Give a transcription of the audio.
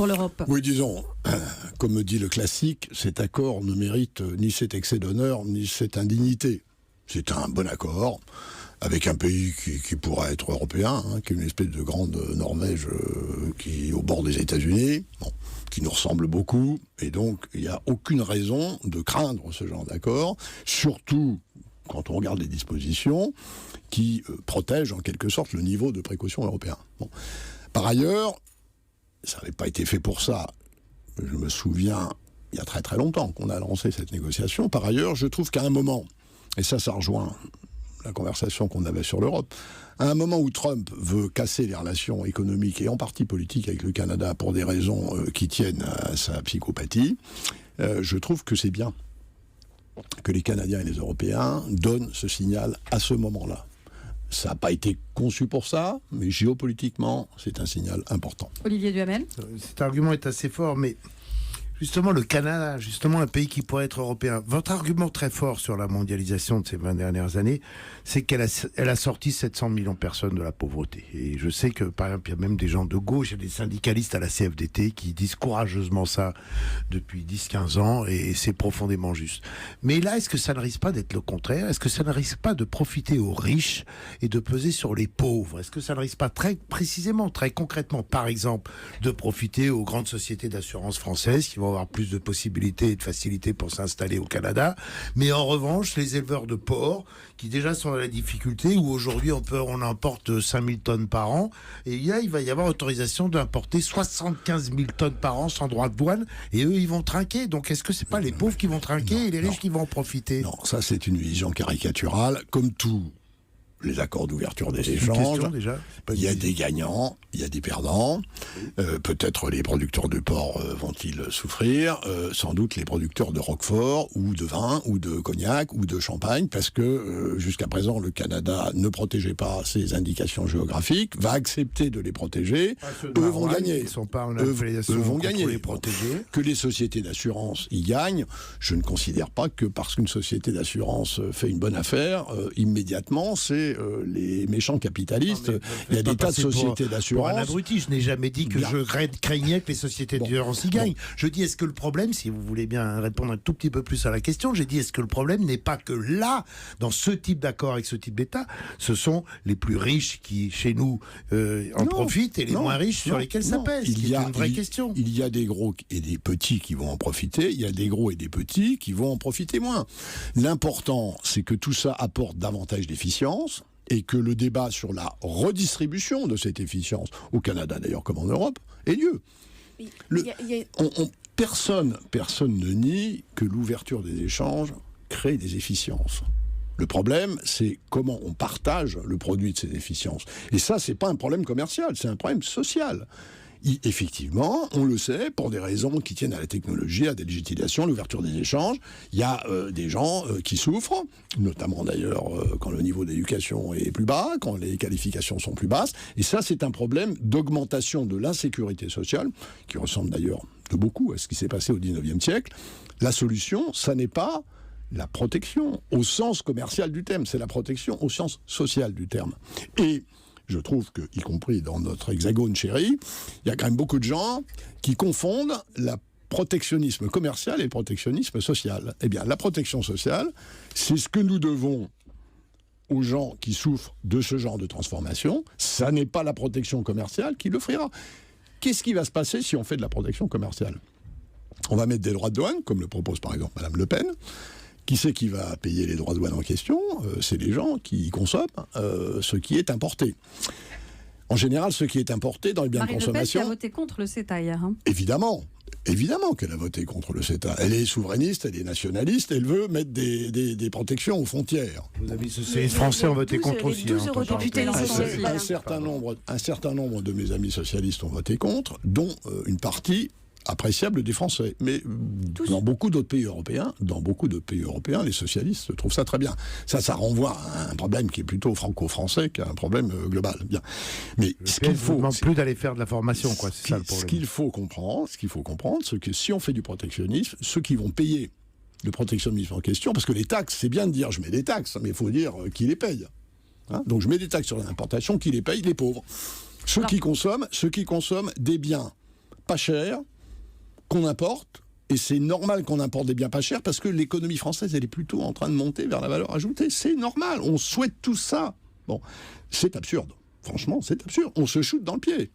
pour l'Europe. Oui, disons, comme me dit le classique, cet accord ne mérite ni cet excès d'honneur, ni cette indignité. C'est un bon accord, avec un pays qui pourrait être européen, qui est une espèce de grande Norvège qui est au bord des États-Unis, qui nous ressemble beaucoup, et donc il n'y a aucune raison de craindre ce genre d'accord, surtout quand on regarde les dispositions qui protègent en quelque sorte le niveau de précaution européen. Bon. Par ailleurs, ça n'avait pas été fait pour ça. Je me souviens, il y a très très longtemps qu'on a lancé cette négociation. Par ailleurs, je trouve qu'à un moment, et ça rejoint la conversation qu'on avait sur l'Europe, à un moment où Trump veut casser les relations économiques et en partie politiques avec le Canada pour des raisons qui tiennent à sa psychopathie, je trouve que c'est bien que les Canadiens et les Européens donnent ce signal à ce moment-là. Ça n'a pas été conçu pour ça, mais géopolitiquement, c'est un signal important. Olivier Duhamel. Cet argument est assez fort, mais justement, le Canada, justement un pays qui pourrait être européen, votre argument très fort sur la mondialisation de ces 20 dernières années, c'est qu'elle a sorti 700 millions de personnes de la pauvreté. Et je sais que, par exemple, il y a même des gens de gauche, il y a des syndicalistes à la CFDT qui disent courageusement ça depuis 10-15 ans, et c'est profondément juste. Mais là, est-ce que ça ne risque pas d'être le contraire? Est-ce que ça ne risque pas de profiter aux riches et de peser sur les pauvres? Est-ce que ça ne risque pas très précisément, très concrètement, par exemple, de profiter aux grandes sociétés d'assurance françaises qui vont avoir plus de possibilités et de facilités pour s'installer au Canada, mais en revanche, les éleveurs de porc, qui déjà sont dans la difficulté, où aujourd'hui on importe 5000 tonnes par an, et là, il va y avoir autorisation d'importer 75 000 tonnes par an sans droit de douane, et eux, ils vont trinquer. Donc, est-ce que c'est pas les pauvres qui vont trinquer et les riches qui vont en profiter? Non, ça c'est une vision caricaturale, comme tout. Les accords d'ouverture des échanges, il y a des gagnants, il y a des perdants. Peut-être les producteurs de porc vont-ils souffrir, sans doute les producteurs de Roquefort, ou de vin, ou de cognac, ou de champagne, parce que jusqu'à présent, le Canada ne protégeait pas ses indications géographiques, va accepter de les protéger, eux vont gagner. Eux vont gagner. Que les sociétés d'assurance y gagnent, je ne considère pas que parce qu'une société d'assurance fait une bonne affaire, immédiatement, c'est les méchants capitalistes. Il y a des tas de sociétés d'assurance. Pour un abruti, je n'ai jamais dit que je craignais que les sociétés d'assurance y gagnent. Je dis, est-ce que le problème, si vous voulez bien répondre un tout petit peu plus à la question, j'ai dit, est-ce que le problème n'est pas que là, dans ce type d'accord avec ce type d'État, ce sont les plus riches qui, chez nous, en profitent et les moins riches sur lesquels ça pèse. Il y a une vraie question. Il y a des gros et des petits qui vont en profiter, il y a des gros et des petits qui vont en profiter moins. L'important, c'est que tout ça apporte davantage d'efficience, et que le débat sur la redistribution de cette efficience, au Canada d'ailleurs comme en Europe, ait lieu. Personne ne nie que l'ouverture des échanges crée des efficiences. Le problème, c'est comment on partage le produit de ces efficiences. Et ça, c'est pas un problème commercial, c'est un problème social. Effectivement, on le sait, pour des raisons qui tiennent à la technologie, à la digitalisation, l'ouverture des échanges, il y a des gens qui souffrent, notamment d'ailleurs quand le niveau d'éducation est plus bas, quand les qualifications sont plus basses, et ça c'est un problème d'augmentation de l'insécurité sociale, qui ressemble d'ailleurs de beaucoup à ce qui s'est passé au XIXe siècle. La solution, ça n'est pas la protection au sens commercial du terme, c'est la protection au sens social du terme. Et je trouve que, y compris dans notre hexagone chéri, il y a quand même beaucoup de gens qui confondent le protectionnisme commercial et le protectionnisme social. Eh bien, la protection sociale, c'est ce que nous devons aux gens qui souffrent de ce genre de transformation. Ça n'est pas la protection commerciale qui le fera. Qu'est-ce qui va se passer si on fait de la protection commerciale? On va mettre des droits de douane, comme le propose par exemple Mme Le Pen. Qui c'est qui va payer les droits de douane en question? C'est les gens qui consomment ce qui est importé. En général, ce qui est importé dans les biens de consommation... Marine Le Pen qui a voté contre le CETA hier. Évidemment qu'elle a voté contre le CETA. Elle est souverainiste, elle est nationaliste, elle veut mettre des protections aux frontières. Vos amis socialistes français ont voté contre aussi. Un certain nombre de mes amis socialistes ont voté contre, dont une partie appréciable des Français. Mais dans beaucoup d'autres pays européens, les socialistes trouvent ça très bien. Ça renvoie à un problème qui est plutôt franco-français qu'à un problème global. Bien. Mais ce qu'il faut... demande plus d'aller faire de la formation, quoi. C'est ça le problème. Ce qu'il faut comprendre, c'est que si on fait du protectionnisme, ceux qui vont payer le protectionnisme en question, parce que les taxes, c'est bien de dire je mets des taxes, mais il faut dire qui les paye. Donc je mets des taxes sur l'importation, qui les paye? Les pauvres. Ceux qui consomment des biens pas chers qu'on importe. Et c'est normal qu'on importe des biens pas chers parce que l'économie française, elle est plutôt en train de monter vers la valeur ajoutée. C'est normal. On souhaite tout ça. Bon, c'est absurde. Franchement, c'est absurde. On se shoot dans le pied.